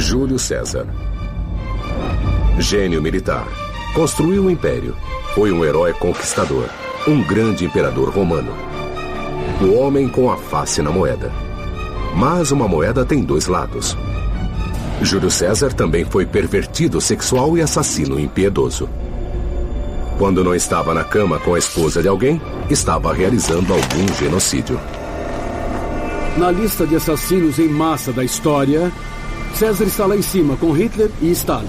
Júlio César. Gênio militar. Construiu um império. Foi um herói conquistador. Um grande imperador romano. O homem com a face na moeda. Mas uma moeda tem dois lados. Júlio César também foi pervertido sexual e assassino impiedoso. Quando não estava na cama com a esposa de alguém, estava realizando algum genocídio. Na lista de assassinos em massa da história, César está lá em cima com Hitler e Stalin.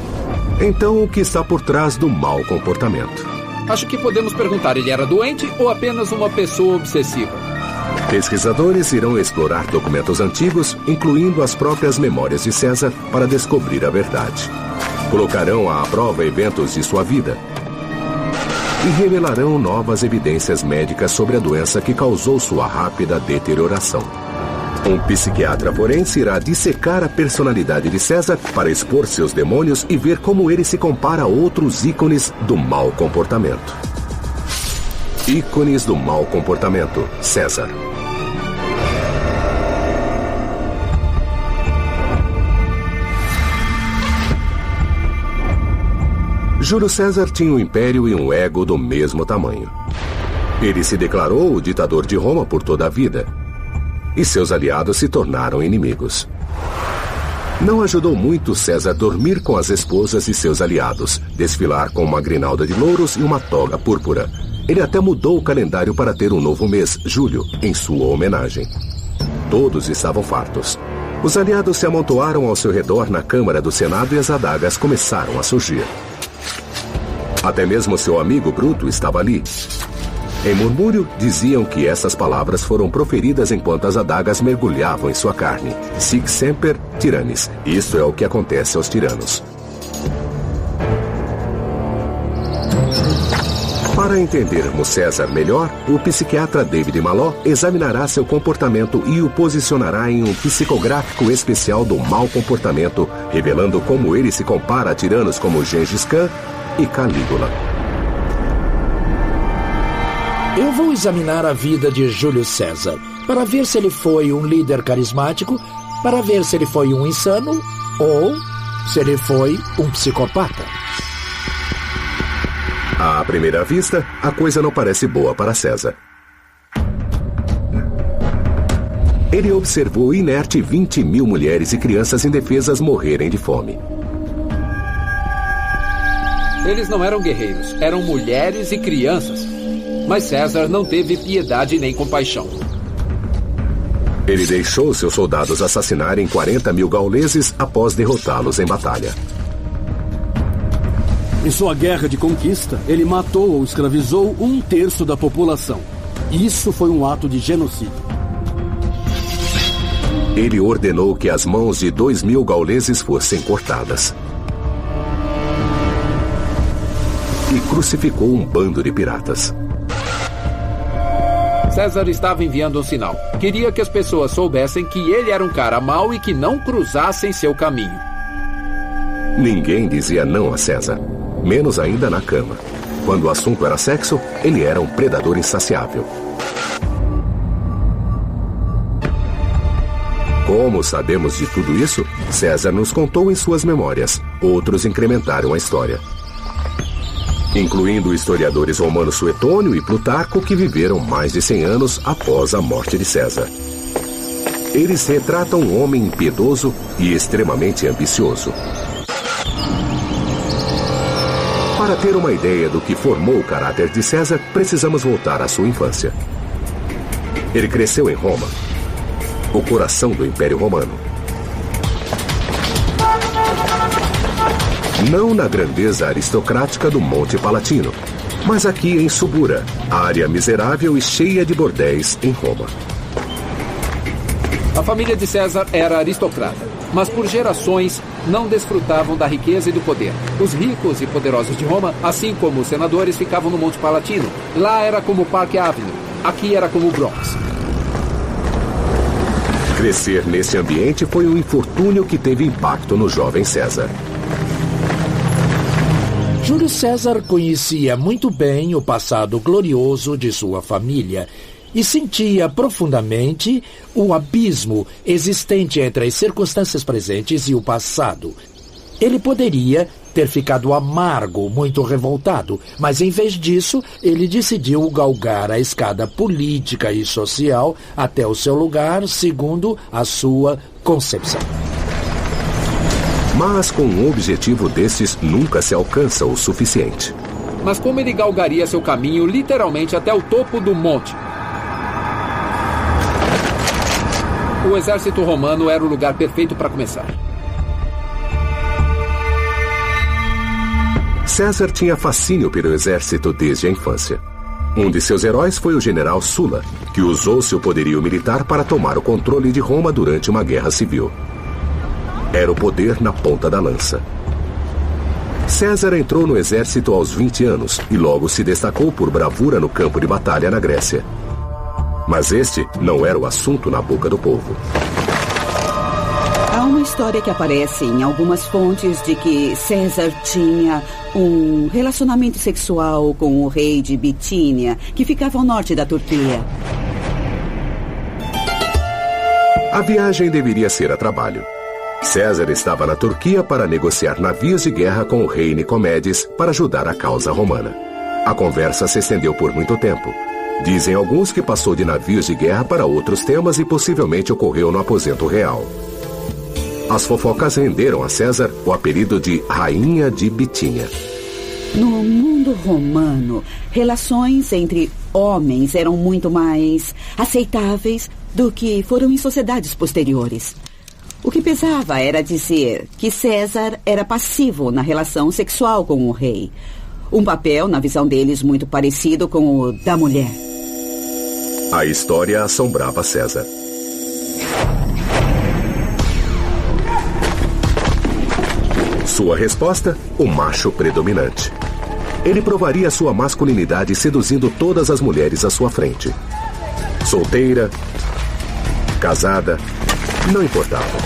Então, o que está por trás do mau comportamento? Acho que podemos perguntar, ele era doente ou apenas uma pessoa obsessiva? Pesquisadores irão explorar documentos antigos, incluindo as próprias memórias de César, para descobrir a verdade. Colocarão à prova eventos de sua vida e revelarão novas evidências médicas sobre a doença que causou sua rápida deterioração. Um psiquiatra forense irá dissecar a personalidade de César para expor seus demônios e ver como ele se compara a outros ícones do mau comportamento. Ícones do mau comportamento, César. Júlio César tinha um império e um ego do mesmo tamanho. Ele se declarou o ditador de Roma por toda a vida. E seus aliados se tornaram inimigos. Não ajudou muito César dormir com as esposas de seus aliados, desfilar com uma grinalda de louros e uma toga púrpura. Ele até mudou o calendário para ter um novo mês, julho, em sua homenagem. Todos estavam fartos. Os aliados se amontoaram ao seu redor na Câmara do Senado e as adagas começaram a surgir. Até mesmo seu amigo Bruto estava ali. Em murmúrio, diziam que essas palavras foram proferidas enquanto as adagas mergulhavam em sua carne. Sic semper tyrannis. Isso é o que acontece aos tiranos. Para entendermos César melhor, o psiquiatra David Maló examinará seu comportamento e o posicionará em um psicográfico especial do mau comportamento, revelando como ele se compara a tiranos como Gengis Khan e Calígula. Eu vou examinar a vida de Júlio César para ver se ele foi um líder carismático, para ver se ele foi um insano ou se ele foi um psicopata. À primeira vista, a coisa não parece boa para César. Ele observou inerte 20.000 mulheres e crianças indefesas morrerem de fome. Eles não eram guerreiros, eram mulheres e crianças. Mas César não teve piedade nem compaixão. Ele deixou seus soldados assassinarem 40.000 gauleses após derrotá-los em batalha. Em sua guerra de conquista, ele matou ou escravizou 1/3 da população. Isso foi um ato de genocídio. Ele ordenou que as mãos de 2.000 gauleses fossem cortadas. E crucificou um bando de piratas. César estava enviando um sinal. Queria que as pessoas soubessem que ele era um cara mau e que não cruzassem seu caminho. Ninguém dizia não a César, menos ainda na cama. Quando o assunto era sexo, ele era um predador insaciável. Como sabemos de tudo isso? César nos contou em suas memórias. Outros incrementaram a história, incluindo historiadores romanos Suetônio e Plutarco, que viveram mais de 100 anos após a morte de César. Eles retratam um homem impiedoso e extremamente ambicioso. Para ter uma ideia do que formou o caráter de César, precisamos voltar à sua infância. Ele cresceu em Roma, o coração do Império Romano. Não na grandeza aristocrática do Monte Palatino, mas aqui em Subura, área miserável e cheia de bordéis em Roma. A família de César era aristocrata, mas por gerações não desfrutavam da riqueza e do poder. Os ricos e poderosos de Roma, assim como os senadores, ficavam no Monte Palatino. Lá era como Park Avenue, aqui era como Bronx. Crescer nesse ambiente foi um infortúnio que teve impacto no jovem César. Júlio César conhecia muito bem o passado glorioso de sua família e sentia profundamente o abismo existente entre as circunstâncias presentes e o passado. Ele poderia ter ficado amargo, muito revoltado, mas em vez disso, ele decidiu galgar a escada política e social até o seu lugar, segundo a sua concepção. Mas com um objetivo desses nunca se alcança o suficiente. Mas como ele galgaria seu caminho literalmente até o topo do monte? O exército romano era o lugar perfeito para começar. César tinha fascínio pelo exército desde a infância. Um de seus heróis foi o general Sulla, que usou seu poderio militar para tomar o controle de Roma durante uma guerra civil. Era o poder na ponta da lança. César entrou no exército aos 20 anos e logo se destacou por bravura no campo de batalha na Grécia. Mas este não era o assunto na boca do povo. Há uma história que aparece em algumas fontes de que César tinha um relacionamento sexual com o rei de Bitínia, que ficava ao norte da Turquia. A viagem deveria ser a trabalho. César estava na Turquia para negociar navios de guerra com o rei Nicomedes para ajudar a causa romana. A conversa se estendeu por muito tempo. Dizem alguns que passou de navios de guerra para outros temas e possivelmente ocorreu no aposento real. As fofocas renderam a César o apelido de Rainha de Bitínia. No mundo romano, relações entre homens eram muito mais aceitáveis do que foram em sociedades posteriores. O que pesava era dizer que César era passivo na relação sexual com o rei. Um papel, na visão deles, muito parecido com o da mulher. A história assombrava César. Sua resposta? O macho predominante. Ele provaria sua masculinidade seduzindo todas as mulheres à sua frente. Solteira, casada, não importava.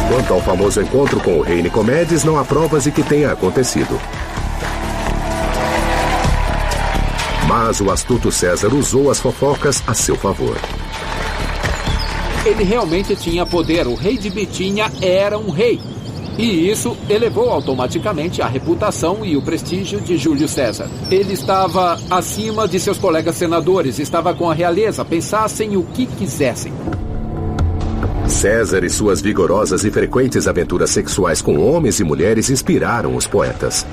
Quanto ao famoso encontro com o rei Nicomedes, não há provas de que tenha acontecido. Mas o astuto César usou as fofocas a seu favor. Ele realmente tinha poder. O rei de Bitínia era um rei. E isso elevou automaticamente a reputação e o prestígio de Júlio César. Ele estava acima de seus colegas senadores, estava com a realeza, pensassem o que quisessem. César e suas vigorosas e frequentes aventuras sexuais com homens e mulheres inspiraram os poetas.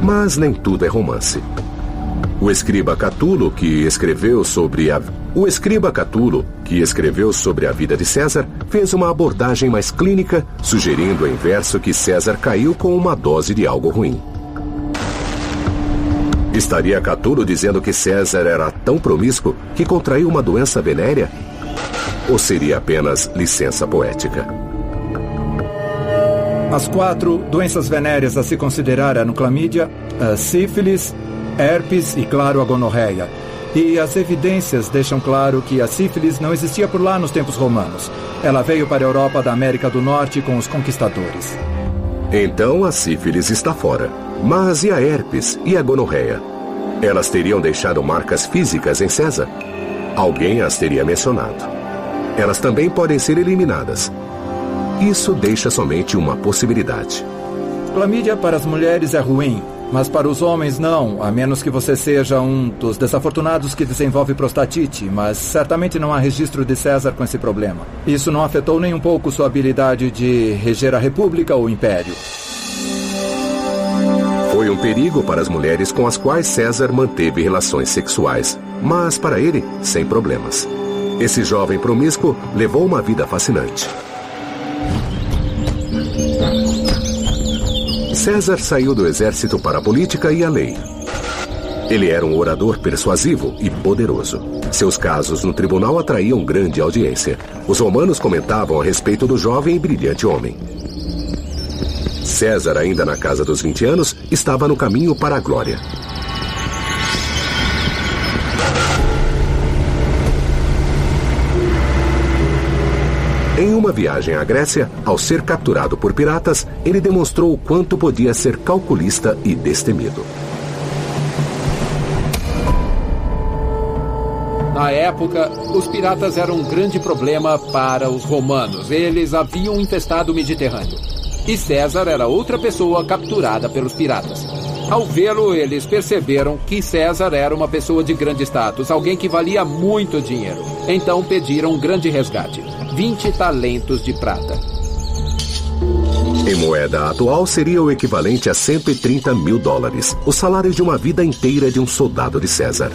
Mas nem tudo é romance. O escriba Catulo, que escreveu sobre a vida de César, fez uma abordagem mais clínica, sugerindo em verso que César caiu com uma dose de algo ruim. Estaria Catulo dizendo que César era tão promíscuo que contraiu uma doença venérea? Ou seria apenas licença poética? As 4 doenças venéreas a se considerar eram clamídia, a sífilis, herpes e, claro, a gonorreia. E as evidências deixam claro que a sífilis não existia por lá nos tempos romanos. Ela veio para a Europa da América do Norte com os conquistadores. Então a sífilis está fora. Mas e a herpes e a gonorreia? Elas teriam deixado marcas físicas em César? Alguém as teria mencionado. Elas também podem ser eliminadas. Isso deixa somente uma possibilidade. Clamídia para as mulheres é ruim, mas para os homens não, a menos que você seja um dos desafortunados que desenvolve prostatite, mas certamente não há registro de César com esse problema. Isso não afetou nem um pouco sua habilidade de reger a república ou o império. Foi um perigo para as mulheres com as quais César manteve relações sexuais, mas para ele, sem problemas. Esse jovem promíscuo levou uma vida fascinante. César saiu do exército para a política e a lei. Ele era um orador persuasivo e poderoso. Seus casos no tribunal atraíam grande audiência. Os romanos comentavam a respeito do jovem e brilhante homem. César, ainda na casa dos 20 anos, estava no caminho para a glória. Em uma viagem à Grécia, ao ser capturado por piratas, ele demonstrou o quanto podia ser calculista e destemido. Na época, os piratas eram um grande problema para os romanos. Eles haviam infestado o Mediterrâneo. E César era outra pessoa capturada pelos piratas. Ao vê-lo, eles perceberam que César era uma pessoa de grande status, alguém que valia muito dinheiro. Então pediram um grande resgate, 20 talentos de prata. Em moeda atual, seria o equivalente a 130 mil dólares, o salário de uma vida inteira de um soldado de César.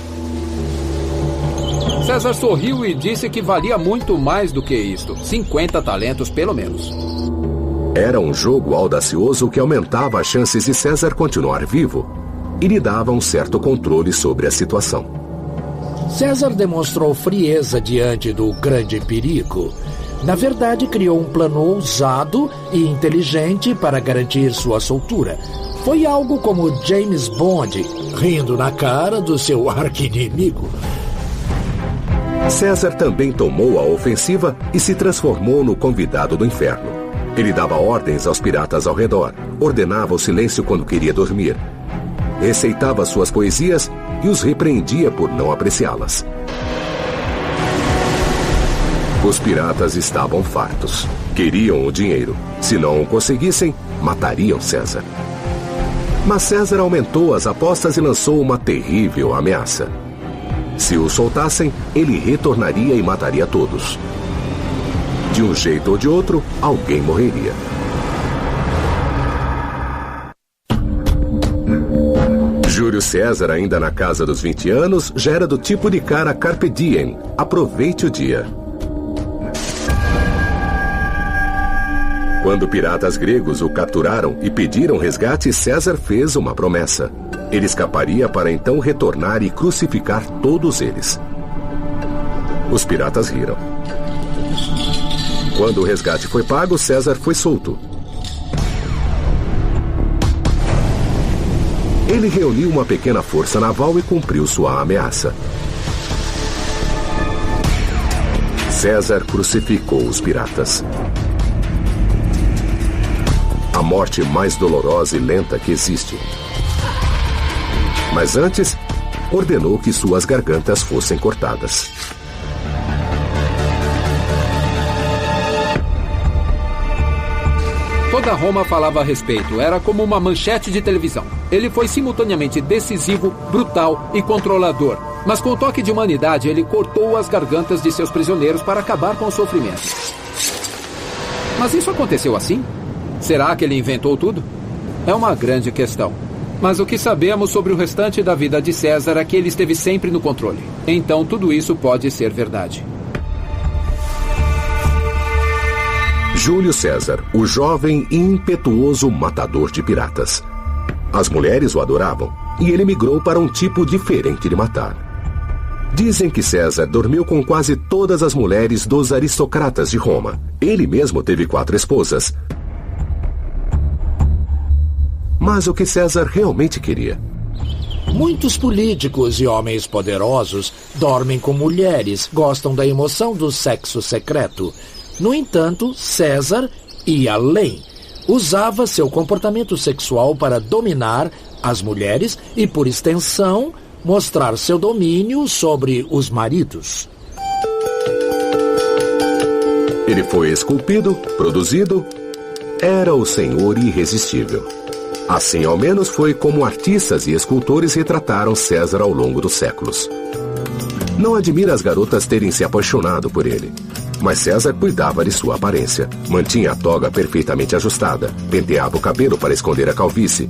César sorriu e disse que valia muito mais do que isto, 50 talentos pelo menos. Era um jogo audacioso que aumentava as chances de César continuar vivo e lhe dava um certo controle sobre a situação. César demonstrou frieza diante do grande perigo. Na verdade, criou um plano ousado e inteligente para garantir sua soltura. Foi algo como James Bond rindo na cara do seu arqui-inimigo. César também tomou a ofensiva e se transformou no convidado do inferno. Ele dava ordens aos piratas ao redor, ordenava o silêncio quando queria dormir, receitava suas poesias e os repreendia por não apreciá-las. Os piratas estavam fartos. Queriam o dinheiro. Se não o conseguissem, matariam César. Mas César aumentou as apostas e lançou uma terrível ameaça. Se o soltassem, ele retornaria e mataria todos. De um jeito ou de outro, alguém morreria. Júlio César, ainda na casa dos 20 anos, já era do tipo de cara carpe diem, aproveite o dia. Quando piratas gregos o capturaram e pediram resgate, César fez uma promessa. Ele escaparia para então retornar e crucificar todos eles. Os piratas riram. Quando o resgate foi pago, César foi solto. Ele reuniu uma pequena força naval e cumpriu sua ameaça. César crucificou os piratas. A morte mais dolorosa e lenta que existe. Mas antes, ordenou que suas gargantas fossem cortadas. Toda Roma falava a respeito, era como uma manchete de televisão. Ele foi simultaneamente decisivo, brutal e controlador. Mas com o toque de humanidade, ele cortou as gargantas de seus prisioneiros para acabar com o sofrimento. Mas isso aconteceu assim? Será que ele inventou tudo? É uma grande questão. Mas o que sabemos sobre o restante da vida de César é que ele esteve sempre no controle. Então tudo isso pode ser verdade. Júlio César, o jovem e impetuoso matador de piratas. As mulheres o adoravam e ele migrou para um tipo diferente de matar. Dizem que César dormiu com quase todas as mulheres dos aristocratas de Roma. Ele mesmo teve 4 esposas. Mas o que César realmente queria? Muitos políticos e homens poderosos dormem com mulheres, gostam da emoção do sexo secreto. No entanto, César ia além. Usava seu comportamento sexual para dominar as mulheres e, por extensão, mostrar seu domínio sobre os maridos. Ele foi esculpido, produzido, era o senhor irresistível. Assim, ao menos, foi como artistas e escultores retrataram César ao longo dos séculos. Não admira as garotas terem se apaixonado por ele. Mas César cuidava de sua aparência. Mantinha a toga perfeitamente ajustada. Penteava o cabelo para esconder a calvície.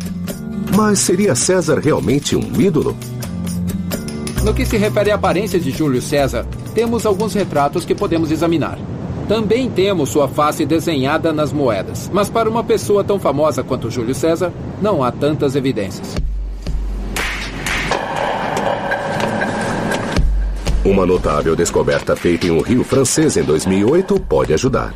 Mas seria César realmente um ídolo? No que se refere à aparência de Júlio César, temos alguns retratos que podemos examinar. Também temos sua face desenhada nas moedas. Mas para uma pessoa tão famosa quanto Júlio César, não há tantas evidências. Uma notável descoberta feita em um rio francês em 2008 pode ajudar.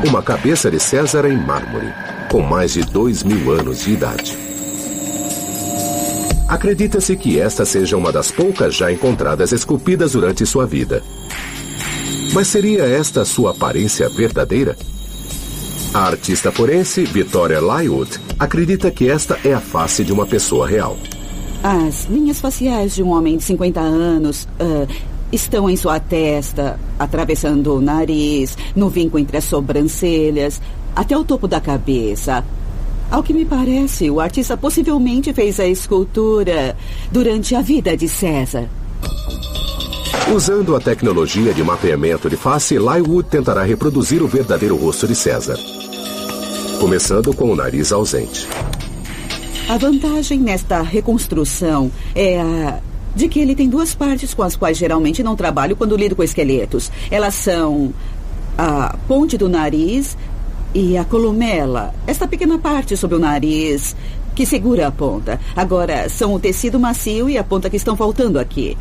Uma cabeça de César em mármore, com mais de 2.000 anos de idade. Acredita-se que esta seja uma das poucas já encontradas esculpidas durante sua vida. Mas seria esta sua aparência verdadeira? A artista forense Victoria Lywood acredita que esta é a face de uma pessoa real. As linhas faciais de um homem de 50 anos estão em sua testa, atravessando o nariz, no vinco entre as sobrancelhas, até o topo da cabeça. Ao que me parece, o artista possivelmente fez a escultura durante a vida de César. Usando a tecnologia de mapeamento de face, Lywood tentará reproduzir o verdadeiro rosto de César, começando com o nariz ausente. A vantagem nesta reconstrução é a de que ele tem duas partes com as quais geralmente não trabalho quando lido com esqueletos. Elas são a ponte do nariz e a columela, esta pequena parte sob o nariz que segura a ponta. Agora, são o tecido macio e a ponta que estão faltando aqui.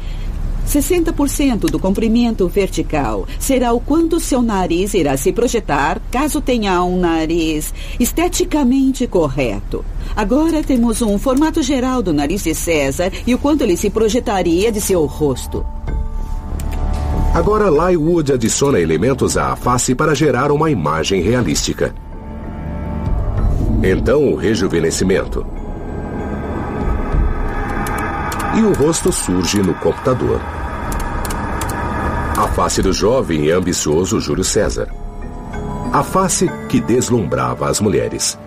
60% do comprimento vertical será o quanto seu nariz irá se projetar caso tenha um nariz esteticamente correto. Agora temos um formato geral do nariz de César e o quanto ele se projetaria de seu rosto. Agora Lywood adiciona elementos à face para gerar uma imagem realística. Então o rejuvenescimento. E o rosto surge no computador. A face do jovem e ambicioso Júlio César. A face que deslumbrava as mulheres.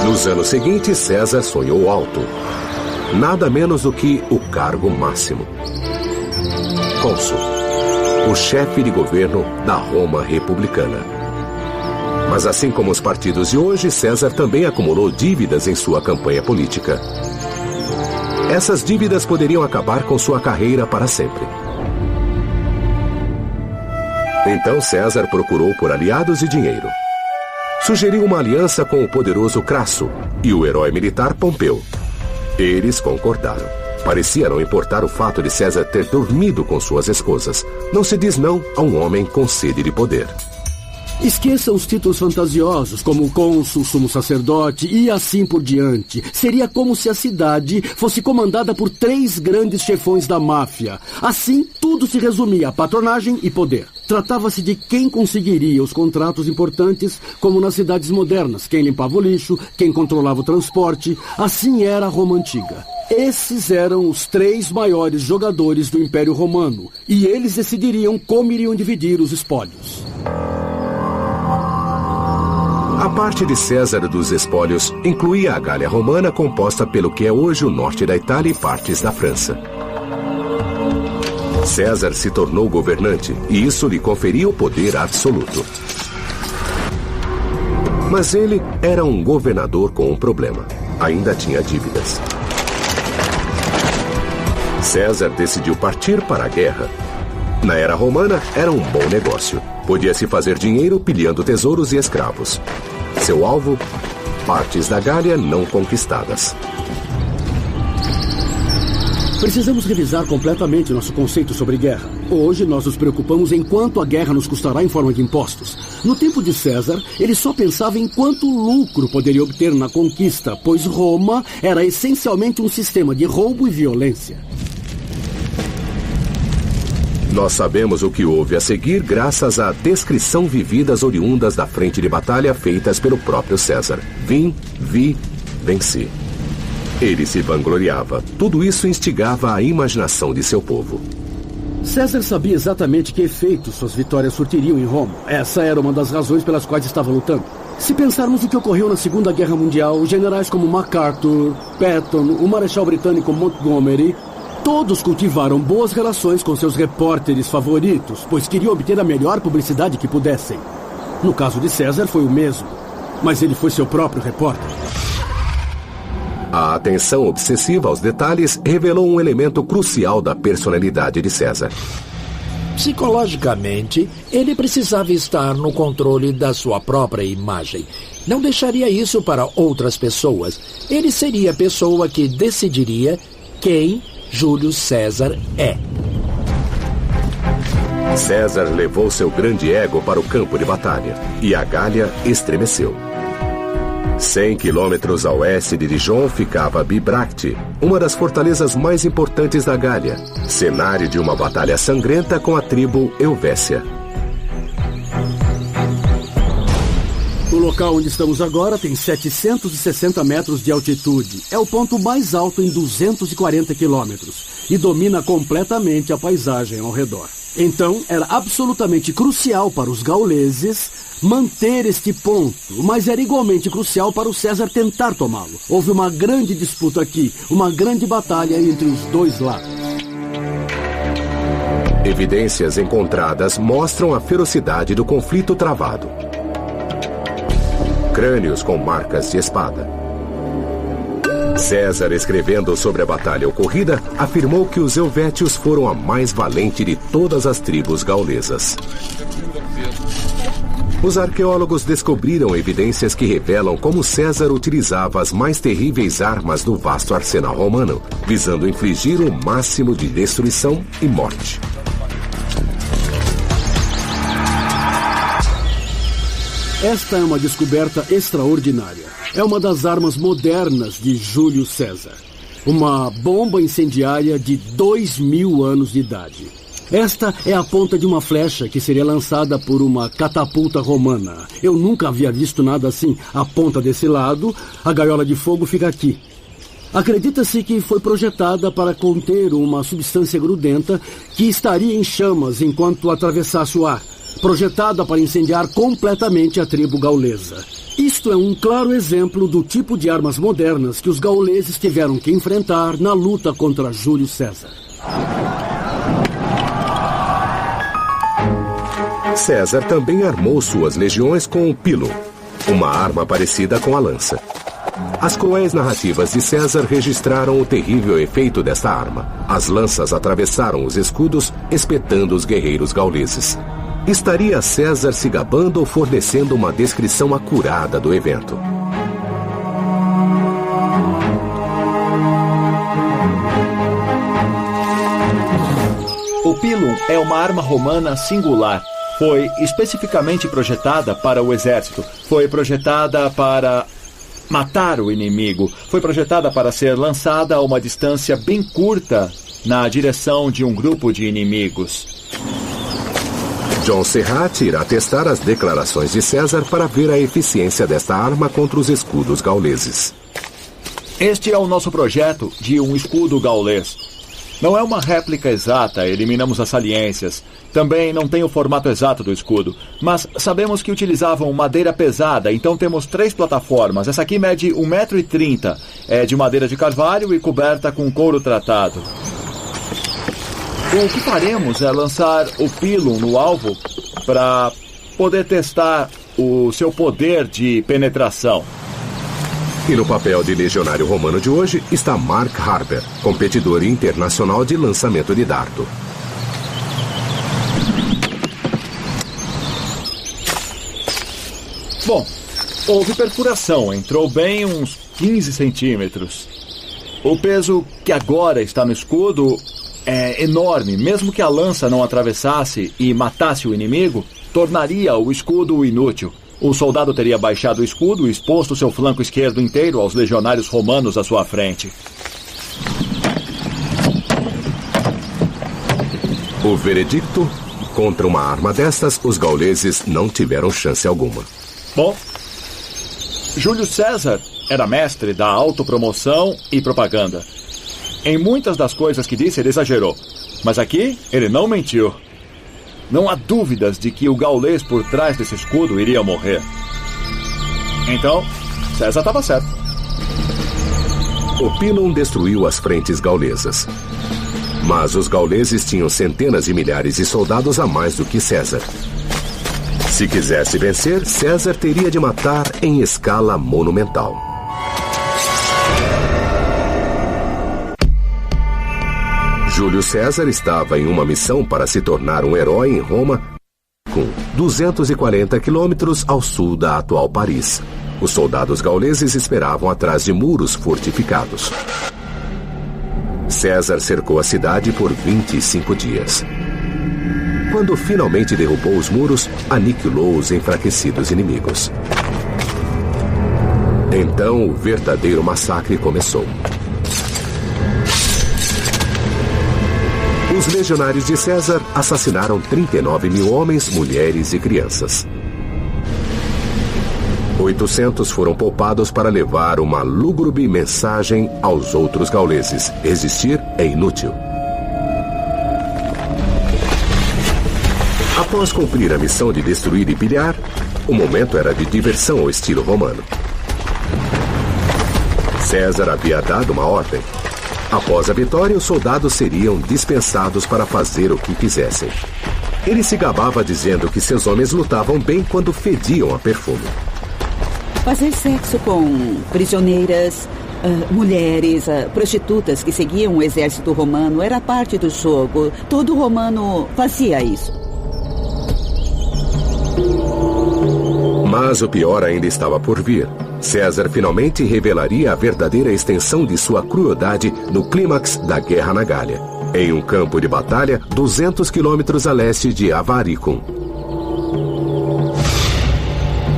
Nos anos seguintes, César sonhou alto. Nada menos do que o cargo máximo. Cônsul. O chefe de governo da Roma republicana. Mas assim como os partidos de hoje, César também acumulou dívidas em sua campanha política. Essas dívidas poderiam acabar com sua carreira para sempre. Então César procurou por aliados e dinheiro. Sugeriu uma aliança com o poderoso Crasso e o herói militar Pompeu. Eles concordaram. Parecia não importar o fato de César ter dormido com suas esposas. Não se diz não a um homem com sede de poder. Esqueça os títulos fantasiosos, como cônsul, sumo sacerdote e assim por diante. Seria como se a cidade fosse comandada por 3 grandes chefões da máfia. Assim, tudo se resumia a patronagem e poder. Tratava-se de quem conseguiria os contratos importantes, como nas cidades modernas. Quem limpava o lixo, quem controlava o transporte. Assim era a Roma Antiga. Esses eram os 3 maiores jogadores do Império Romano. E eles decidiriam como iriam dividir os espólios. A parte de César dos espólios incluía a Gália Romana, composta pelo que é hoje o norte da Itália e partes da França. César se tornou governante e isso lhe conferia o poder absoluto. Mas ele era um governador com um problema. Ainda tinha dívidas. César decidiu partir para a guerra. Na era romana, era um bom negócio. Podia-se fazer dinheiro pilhando tesouros e escravos. Seu alvo, partes da Gália não conquistadas. Precisamos revisar completamente nosso conceito sobre guerra. Hoje nós nos preocupamos em quanto a guerra nos custará em forma de impostos. No tempo de César, ele só pensava em quanto lucro poderia obter na conquista, pois Roma era essencialmente um sistema de roubo e violência. Nós sabemos o que houve a seguir graças à descrição vividas oriundas da frente de batalha feitas pelo próprio César. Vim, vi, venci. Ele se vangloriava. Tudo isso instigava a imaginação de seu povo. César sabia exatamente que efeitos suas vitórias surtiriam em Roma. Essa era uma das razões pelas quais estava lutando. Se pensarmos no que ocorreu na Segunda Guerra Mundial, generais como MacArthur, Patton, o marechal britânico Montgomery... todos cultivaram boas relações com seus repórteres favoritos, pois queriam obter a melhor publicidade que pudessem. No caso de César foi o mesmo, mas ele foi seu próprio repórter. A atenção obsessiva aos detalhes revelou um elemento crucial da personalidade de César. Psicologicamente, ele precisava estar no controle da sua própria imagem. Não deixaria isso para outras pessoas. Ele seria a pessoa que decidiria quem Júlio César é. César levou seu grande ego para o campo de batalha e a Gália estremeceu. 100 quilômetros a oeste de Dijon ficava Bibracte, uma das fortalezas mais importantes da Gália, cenário de uma batalha sangrenta com a tribo Helvécia. O local onde estamos agora tem 760 metros de altitude. É o ponto mais alto em 240 quilômetros e domina completamente a paisagem ao redor. Então, era absolutamente crucial para os gauleses manter este ponto, mas era igualmente crucial para o César tentar tomá-lo. Houve uma grande disputa aqui, uma grande batalha entre os dois lados. Evidências encontradas mostram a ferocidade do conflito travado. Crânios com marcas de espada. César, escrevendo sobre a batalha ocorrida, afirmou que os helvétios foram a mais valente de todas as tribos gaulesas. Os arqueólogos descobriram evidências que revelam como César utilizava as mais terríveis armas do vasto arsenal romano, visando infligir o máximo de destruição e morte. Esta é uma descoberta extraordinária. É uma das armas modernas de Júlio César. Uma bomba incendiária de 2000 anos de idade. Esta é a ponta de uma flecha que seria lançada por uma catapulta romana. Eu nunca havia visto nada assim. A ponta desse lado, a gaiola de fogo fica aqui. Acredita-se que foi projetada para conter uma substância grudenta que estaria em chamas enquanto atravessasse o ar. Projetada para incendiar completamente a tribo gaulesa. Isto é um claro exemplo do tipo de armas modernas que os gauleses tiveram que enfrentar na luta contra Júlio César. César também armou suas legiões com o pilum, uma arma parecida com a lança. As cruéis narrativas de César registraram o terrível efeito desta arma. As lanças atravessaram os escudos, espetando os guerreiros gauleses. Estaria César se gabando ou fornecendo uma descrição acurada do evento? O pilum é uma arma romana singular. Foi especificamente projetada para o exército. Foi projetada para matar o inimigo. Foi projetada para ser lançada a uma distância bem curta na direção de um grupo de inimigos. John Serrat irá testar as declarações de César para ver a eficiência desta arma contra os escudos gauleses. Este é o nosso projeto de um escudo gaulês. Não é uma réplica exata, eliminamos as saliências. Também não tem o formato exato do escudo. Mas sabemos que utilizavam madeira pesada, então temos 3 plataformas. Essa aqui mede 1,30 m. É de madeira de carvalho e coberta com couro tratado. O que faremos é lançar o pilum no alvo para poder testar o seu poder de penetração. E no papel de legionário romano de hoje está Mark Harper, competidor internacional de lançamento de dardo. Bom, houve perfuração, entrou bem uns 15 centímetros. O peso que agora está no escudo é enorme. Mesmo que a lança não atravessasse e matasse o inimigo, tornaria o escudo inútil. O soldado teria baixado o escudo e exposto seu flanco esquerdo inteiro aos legionários romanos à sua frente. O veredicto: contra uma arma destas, os gauleses não tiveram chance alguma. Bom, Júlio César era mestre da autopromoção e propaganda. Em muitas das coisas que disse, ele exagerou. Mas aqui, ele não mentiu. Não há dúvidas de que o gaulês por trás desse escudo iria morrer. Então, César estava certo. O pilum destruiu as frentes gaulesas. Mas os gauleses tinham centenas de milhares de soldados a mais do que César. Se quisesse vencer, César teria de matar em escala monumental. Júlio César estava em uma missão para se tornar um herói em Roma, com 240 quilômetros ao sul da atual Paris. Os soldados gauleses esperavam atrás de muros fortificados. César cercou a cidade por 25 dias. Quando finalmente derrubou os muros, aniquilou os enfraquecidos inimigos. Então o verdadeiro massacre começou. Os legionários de César assassinaram 39 mil homens, mulheres e crianças. 800 foram poupados para levar uma lúgubre mensagem aos outros gauleses: resistir é inútil. Após cumprir a missão de destruir e pilhar, o momento era de diversão ao estilo romano. César havia dado uma ordem. Após a vitória, os soldados seriam dispensados para fazer o que quisessem. Ele se gabava dizendo que seus homens lutavam bem quando fediam a perfume. Fazer sexo com prisioneiras, mulheres, prostitutas que seguiam o exército romano era parte do jogo. Todo romano fazia isso. Mas o pior ainda estava por vir. César finalmente revelaria a verdadeira extensão de sua crueldade no clímax da guerra na Gália, em um campo de batalha 200 quilômetros a leste de Avaricum.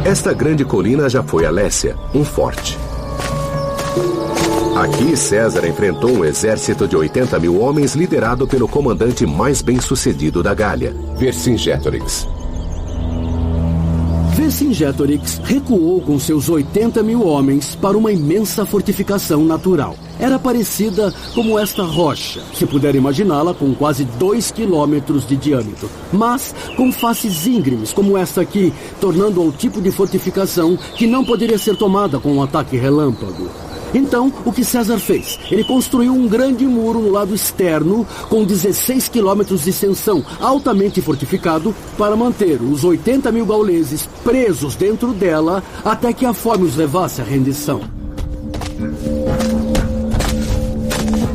Esta grande colina já foi Alésia, um forte. Aqui, César enfrentou um exército de 80 mil homens liderado pelo comandante mais bem-sucedido da Gália, Vercingetorix. Vercingetorix recuou com seus 80 mil homens para uma imensa fortificação natural. Era parecida como esta rocha, se puder imaginá-la, com quase 2 quilômetros de diâmetro, mas com faces íngremes como esta aqui, tornando-a o tipo de fortificação que não poderia ser tomada com um ataque relâmpago. Então, o que César fez? Ele construiu um grande muro no lado externo, com 16 quilômetros de extensão, altamente fortificado, para manter os 80 mil gauleses presos dentro dela até que a fome os levasse à rendição.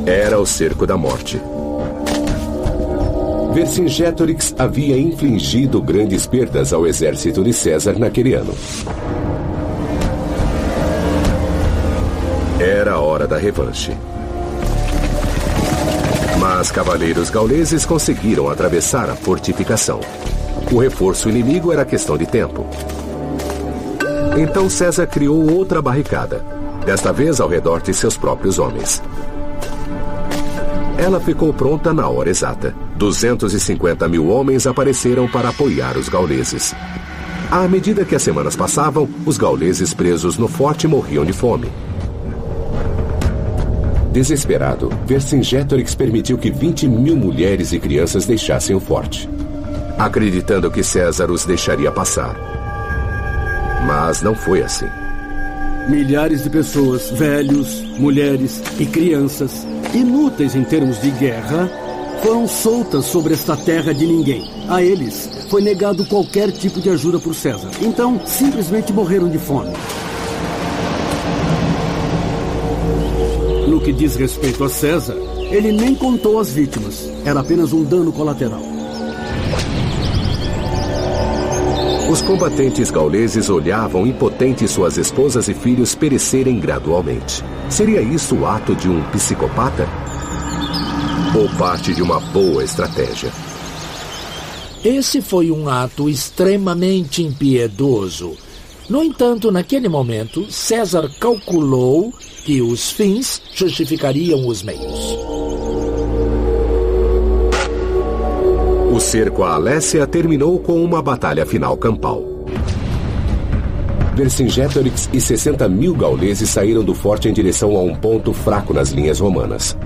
Era o cerco da morte. Vercingetorix havia infligido grandes perdas ao exército de César naquele ano. Era a hora da revanche. Mas cavaleiros gauleses conseguiram atravessar a fortificação. O reforço inimigo era questão de tempo. Então César criou outra barricada, desta vez ao redor de seus próprios homens. Ela ficou pronta na hora exata. 250 mil homens apareceram para apoiar os gauleses. À medida que as semanas passavam, os gauleses presos no forte morriam de fome. Desesperado, Vercingetorix permitiu que 20 mil mulheres e crianças deixassem o forte, acreditando que César os deixaria passar. Mas não foi assim. Milhares de pessoas, velhos, mulheres e crianças, inúteis em termos de guerra, foram soltas sobre esta terra de ninguém. A eles foi negado qualquer tipo de ajuda por César. Então, simplesmente morreram de fome. No que diz respeito a César, ele nem contou as vítimas. Era apenas um dano colateral. Os combatentes gauleses olhavam impotentes suas esposas e filhos perecerem gradualmente. Seria isso o ato de um psicopata? Ou parte de uma boa estratégia? Esse foi um ato extremamente impiedoso. No entanto, naquele momento, César calculou que os fins justificariam os meios. O cerco a Alésia terminou com uma batalha final campal. Vercingetorix e 60 mil gauleses saíram do forte em direção a um ponto fraco nas linhas romanas.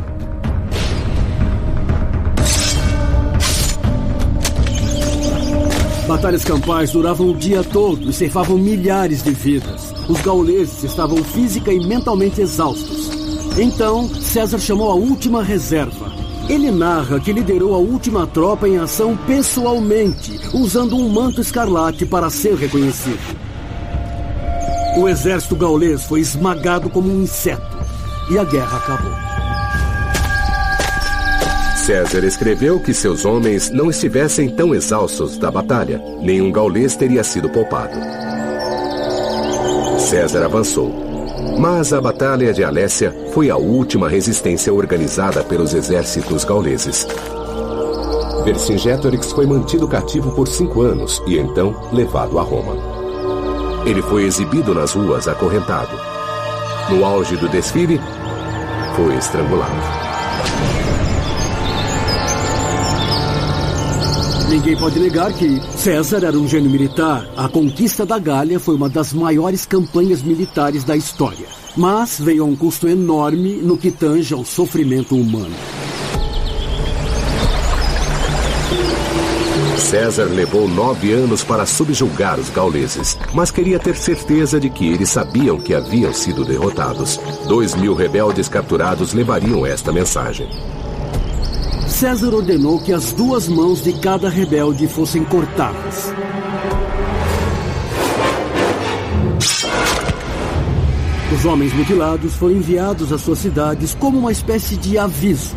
Batalhas campais duravam o dia todo e ceifavam milhares de vidas. Os gauleses estavam física e mentalmente exaustos. Então, César chamou a última reserva. Ele narra que liderou a última tropa em ação pessoalmente, usando um manto escarlate para ser reconhecido. O exército gaulês foi esmagado como um inseto e a guerra acabou. César escreveu que seus homens não estivessem tão exaustos da batalha. Nenhum gaulês teria sido poupado. César avançou. Mas a Batalha de Alésia foi a última resistência organizada pelos exércitos gauleses. Vercingetorix foi mantido cativo por 5 anos e então levado a Roma. Ele foi exibido nas ruas acorrentado. No auge do desfile, foi estrangulado. Ninguém pode negar que César era um gênio militar. A conquista da Gália foi uma das maiores campanhas militares da história. Mas veio a um custo enorme no que tange ao sofrimento humano. César levou 9 anos para subjugar os gauleses, mas queria ter certeza de que eles sabiam que haviam sido derrotados. 2.000 rebeldes capturados levariam esta mensagem. César ordenou que as 2 mãos de cada rebelde fossem cortadas. Os homens mutilados foram enviados às suas cidades como uma espécie de aviso.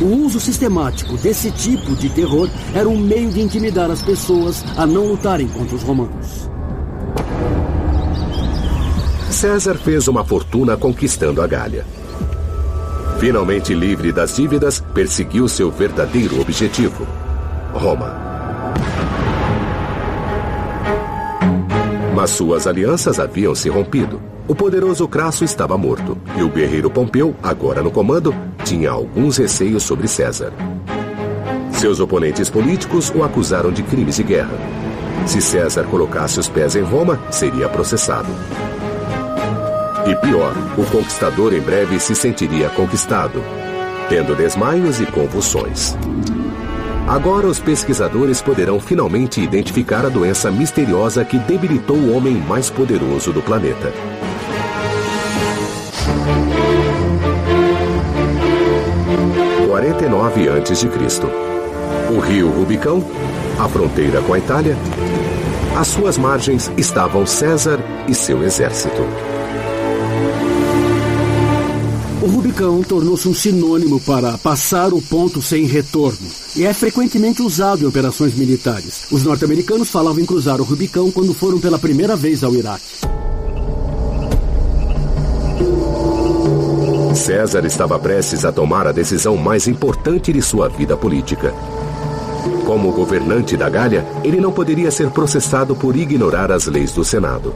O uso sistemático desse tipo de terror era um meio de intimidar as pessoas a não lutarem contra os romanos. César fez uma fortuna conquistando a Gália. Finalmente livre das dívidas, perseguiu seu verdadeiro objetivo: Roma. Mas suas alianças haviam se rompido. O poderoso Crasso estava morto, e o guerreiro Pompeu, agora no comando, tinha alguns receios sobre César. Seus oponentes políticos o acusaram de crimes de guerra. Se César colocasse os pés em Roma, seria processado. E pior, o conquistador em breve se sentiria conquistado, tendo desmaios e convulsões. Agora os pesquisadores poderão finalmente identificar a doença misteriosa que debilitou o homem mais poderoso do planeta. a.C. O rio Rubicão, a fronteira com a Itália, às suas margens estavam César e seu exército. O Rubicão tornou-se um sinônimo para passar o ponto sem retorno e é frequentemente usado em operações militares. Os norte-americanos falavam em cruzar o Rubicão quando foram pela primeira vez ao Iraque. César estava prestes a tomar a decisão mais importante de sua vida política. Como governante da Gália, ele não poderia ser processado por ignorar as leis do Senado.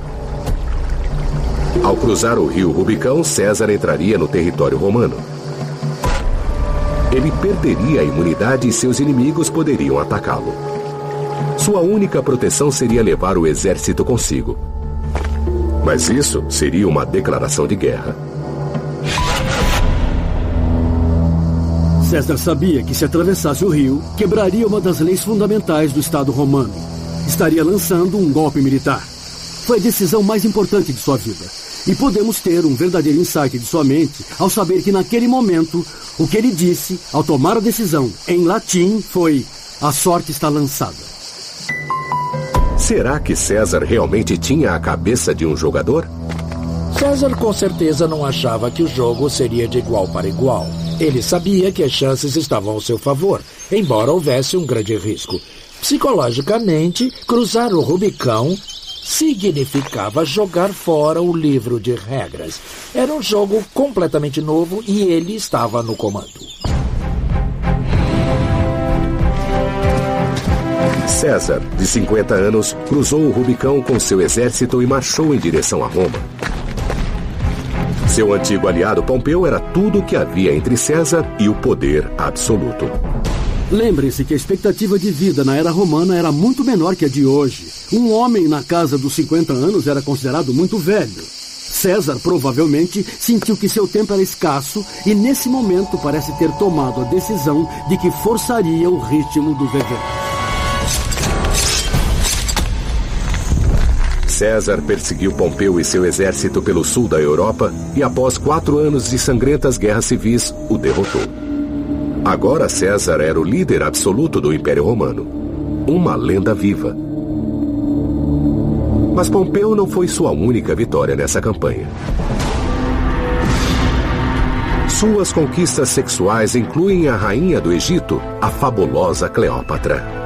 Ao cruzar o rio Rubicão, César entraria no território romano. Ele perderia a imunidade e seus inimigos poderiam atacá-lo. Sua única proteção seria levar o exército consigo. Mas isso seria uma declaração de guerra. César sabia que se atravessasse o rio, quebraria uma das leis fundamentais do Estado romano. Estaria lançando um golpe militar. Foi a decisão mais importante de sua vida. E podemos ter um verdadeiro insight de sua mente ao saber que naquele momento, o que ele disse ao tomar a decisão em latim foi: "A sorte está lançada". Será que César realmente tinha a cabeça de um jogador? César com certeza não achava que o jogo seria de igual para igual. Ele sabia que as chances estavam ao seu favor, embora houvesse um grande risco. Psicologicamente, cruzar o Rubicão significava jogar fora o livro de regras. Era um jogo completamente novo e ele estava no comando. César, de 50 anos, cruzou o Rubicão com seu exército e marchou em direção a Roma. Seu antigo aliado Pompeu era tudo o que havia entre César e o poder absoluto. Lembre-se que a expectativa de vida na era romana era muito menor que a de hoje. Um homem na casa dos 50 anos era considerado muito velho. César provavelmente sentiu que seu tempo era escasso e nesse momento parece ter tomado a decisão de que forçaria o ritmo dos eventos. César perseguiu Pompeu e seu exército pelo sul da Europa e, após 4 anos de sangrentas guerras civis, o derrotou. Agora César era o líder absoluto do Império Romano. Uma lenda viva. Mas Pompeu não foi sua única vitória nessa campanha. Suas conquistas sexuais incluem a rainha do Egito, a fabulosa Cleópatra.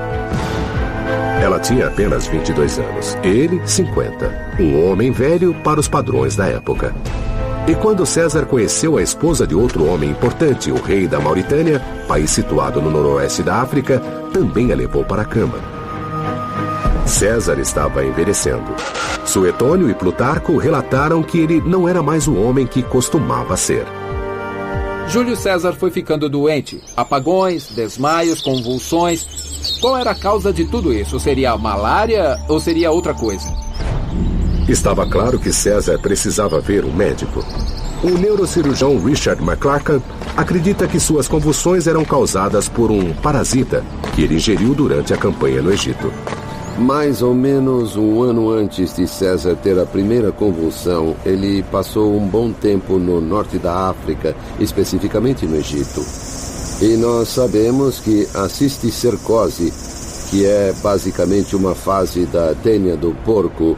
Ela tinha apenas 22 anos, ele 50. Um homem velho para os padrões da época. E quando César conheceu a esposa de outro homem importante, o rei da Mauritânia, país situado no noroeste da África, também a levou para a cama. César estava envelhecendo. Suetônio e Plutarco relataram que ele não era mais o homem que costumava ser. Júlio César foi ficando doente. Apagões, desmaios, convulsões. Qual era a causa de tudo isso? Seria a malária ou seria outra coisa? Estava claro que César precisava ver um médico. O neurocirurgião Richard McClarkin acredita que suas convulsões eram causadas por um parasita que ele ingeriu durante a campanha no Egito. Mais ou menos um ano antes de César ter a primeira convulsão, ele passou um bom tempo no norte da África, especificamente no Egito. E nós sabemos que a cisticercose, que é basicamente uma fase da tênia do porco,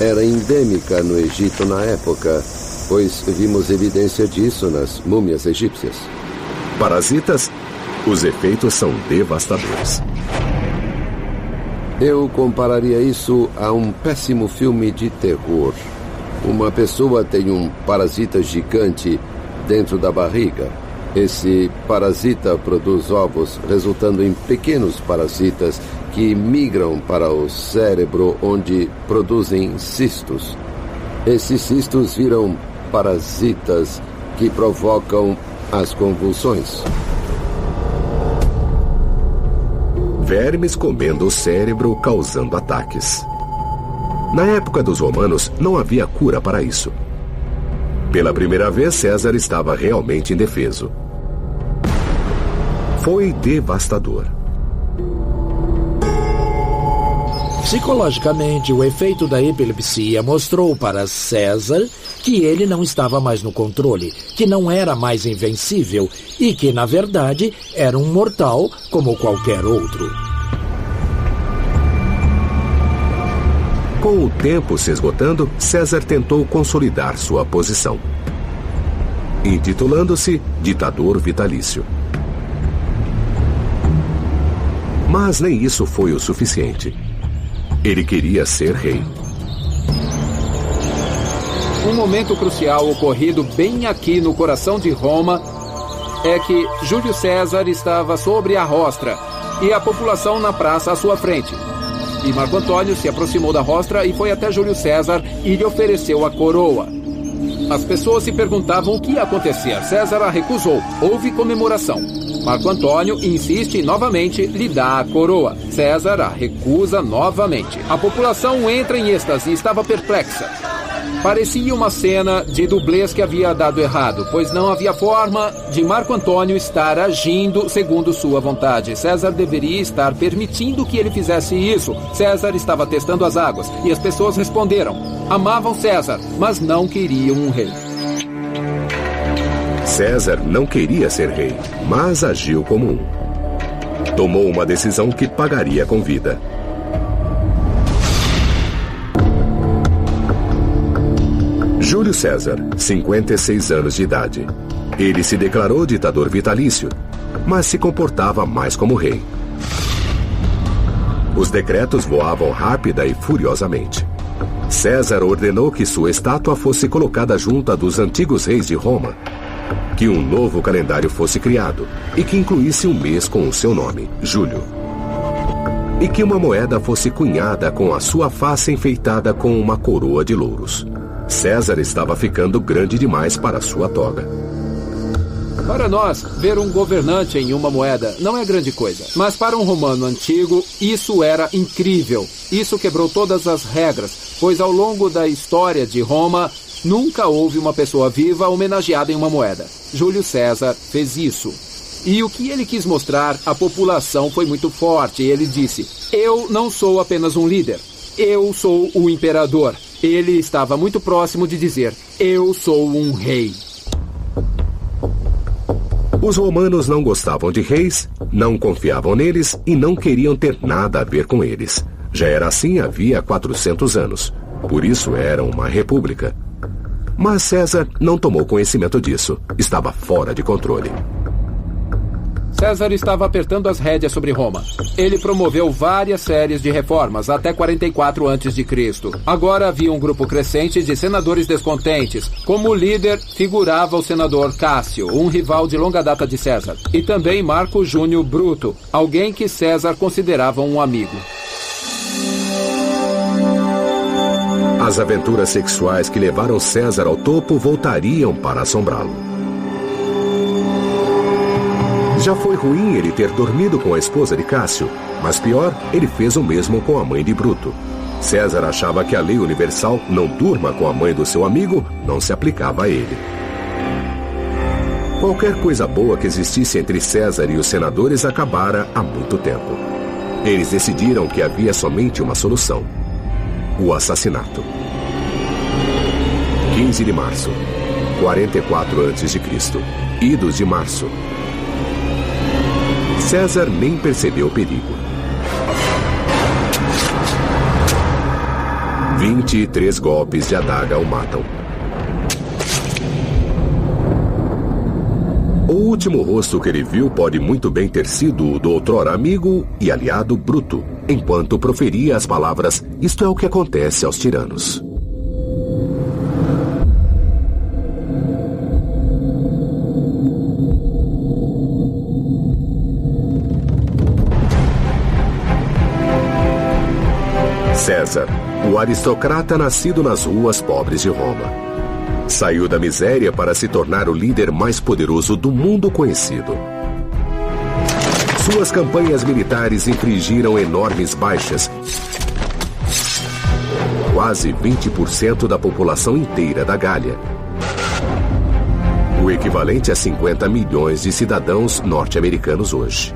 era endêmica no Egito na época, pois vimos evidência disso nas múmias egípcias. Parasitas, os efeitos são devastadores. Eu compararia isso a um péssimo filme de terror. Uma pessoa tem um parasita gigante dentro da barriga. Esse parasita produz ovos, resultando em pequenos parasitas que migram para o cérebro, onde produzem cistos. Esses cistos viram parasitas que provocam as convulsões. Vermes comendo o cérebro, causando ataques. Na época dos romanos, não havia cura para isso. Pela primeira vez, César estava realmente indefeso. Foi devastador. Psicologicamente, o efeito da epilepsia mostrou para César que ele não estava mais no controle, que não era mais invencível e que, na verdade, era um mortal como qualquer outro. Com o tempo se esgotando, César tentou consolidar sua posição, intitulando-se Ditador Vitalício. Mas nem isso foi o suficiente. Ele queria ser rei. Um momento crucial ocorrido bem aqui no coração de Roma é que Júlio César estava sobre a rostra e a população na praça à sua frente. E Marco Antônio se aproximou da rostra e foi até Júlio César e lhe ofereceu a coroa. As pessoas se perguntavam o que ia acontecer. César a recusou. Houve comemoração. Marco Antônio insiste e novamente lhe dá a coroa. César a recusa novamente. A população entra em êxtase e estava perplexa. Parecia uma cena de dublês que havia dado errado, pois não havia forma de Marco Antônio estar agindo segundo sua vontade. César deveria estar permitindo que ele fizesse isso. César estava testando as águas e as pessoas responderam. Amavam César, mas não queriam um rei. César não queria ser rei, mas agiu como um. Tomou uma decisão que pagaria com vida. Júlio César, 56 anos de idade. Ele se declarou ditador vitalício, mas se comportava mais como rei. Os decretos voavam rápida e furiosamente. César ordenou que sua estátua fosse colocada junto à dos antigos reis de Roma, que um novo calendário fosse criado e que incluísse um mês com o seu nome, Júlio. E que uma moeda fosse cunhada com a sua face enfeitada com uma coroa de louros. César estava ficando grande demais para sua toga. Para nós, ver um governante em uma moeda não é grande coisa. Mas para um romano antigo, isso era incrível. Isso quebrou todas as regras, pois ao longo da história de Roma, nunca houve uma pessoa viva homenageada em uma moeda. Júlio César fez isso. E o que ele quis mostrar à população foi muito forte. Ele disse, eu não sou apenas um líder, eu sou o imperador. Ele estava muito próximo de dizer, eu sou um rei. Os romanos não gostavam de reis, não confiavam neles e não queriam ter nada a ver com eles. Já era assim havia 400 anos. Por isso era uma república. Mas César não tomou conhecimento disso. Estava fora de controle. César estava apertando as rédeas sobre Roma. Ele promoveu várias séries de reformas até 44 a.C. Agora havia um grupo crescente de senadores descontentes. Como líder figurava o senador Cássio, um rival de longa data de César. E também Marco Júnior Bruto, alguém que César considerava um amigo. As aventuras sexuais que levaram César ao topo voltariam para assombrá-lo. Já foi ruim ele ter dormido com a esposa de Cássio, mas pior, ele fez o mesmo com a mãe de Bruto. César achava que a lei universal "não durma com a mãe do seu amigo" não se aplicava a ele. Qualquer coisa boa que existisse entre César e os senadores acabara há muito tempo. Eles decidiram que havia somente uma solução: o assassinato. 15 de março, 44 a.C., idos de março. César nem percebeu o perigo. 23 golpes de adaga o matam. O último rosto que ele viu pode muito bem ter sido o do outrora amigo e aliado Bruto, enquanto proferia as palavras: "Isto é o que acontece aos tiranos." César, o aristocrata nascido nas ruas pobres de Roma. Saiu da miséria para se tornar o líder mais poderoso do mundo conhecido. Suas campanhas militares infligiram enormes baixas. Quase 20% da população inteira da Gália. O equivalente a 50 milhões de cidadãos norte-americanos hoje.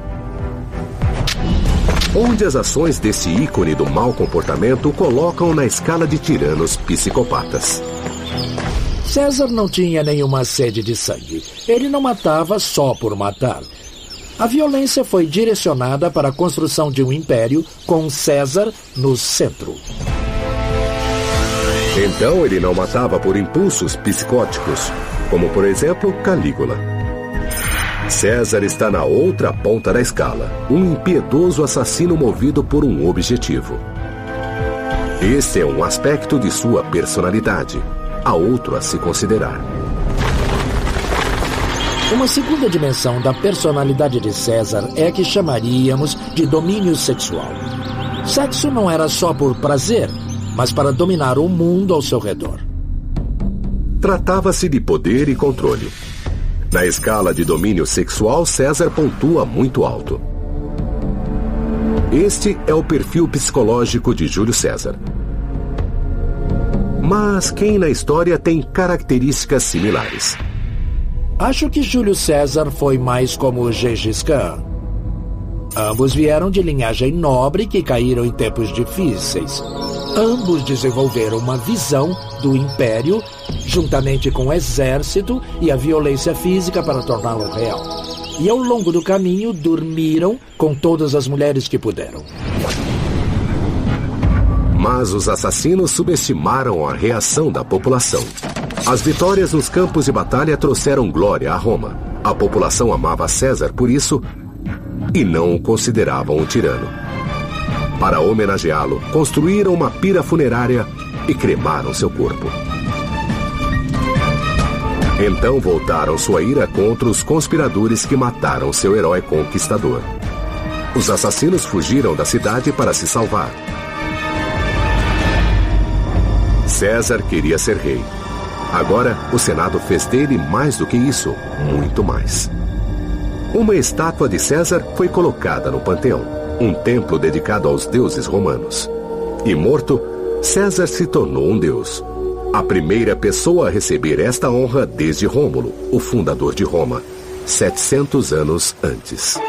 Onde as ações desse ícone do mau comportamento colocam na escala de tiranos psicopatas. César não tinha nenhuma sede de sangue. Ele não matava só por matar. A violência foi direcionada para a construção de um império com César no centro. Então ele não matava por impulsos psicóticos, como por exemplo Calígula. César está na outra ponta da escala, um impiedoso assassino movido por um objetivo. Este é um aspecto de sua personalidade. Há outro a se considerar. Uma segunda dimensão da personalidade de César é a que chamaríamos de domínio sexual. Sexo não era só por prazer, mas para dominar o mundo ao seu redor. Tratava-se de poder e controle. Na escala de domínio sexual, César pontua muito alto. Este é o perfil psicológico de Júlio César. Mas quem na história tem características similares? Acho que Júlio César foi mais como Gengis Khan. Ambos vieram de linhagem nobre que caíram em tempos difíceis. Ambos desenvolveram uma visão do império, juntamente com o exército e a violência física para torná-lo real. E ao longo do caminho dormiram com todas as mulheres que puderam. Mas os assassinos subestimaram a reação da população. As vitórias nos campos de batalha trouxeram glória a Roma. A população amava César por isso e não o consideravam um tirano. Para homenageá-lo, construíram uma pira funerária e cremaram seu corpo. Então voltaram sua ira contra os conspiradores que mataram seu herói conquistador. Os assassinos fugiram da cidade para se salvar. César queria ser rei. Agora, o Senado fez dele mais do que isso, muito mais. Uma estátua de César foi colocada no Panteão, um templo dedicado aos deuses romanos. E morto, César se tornou um deus. A primeira pessoa a receber esta honra desde Rômulo, o fundador de Roma, 700 anos antes.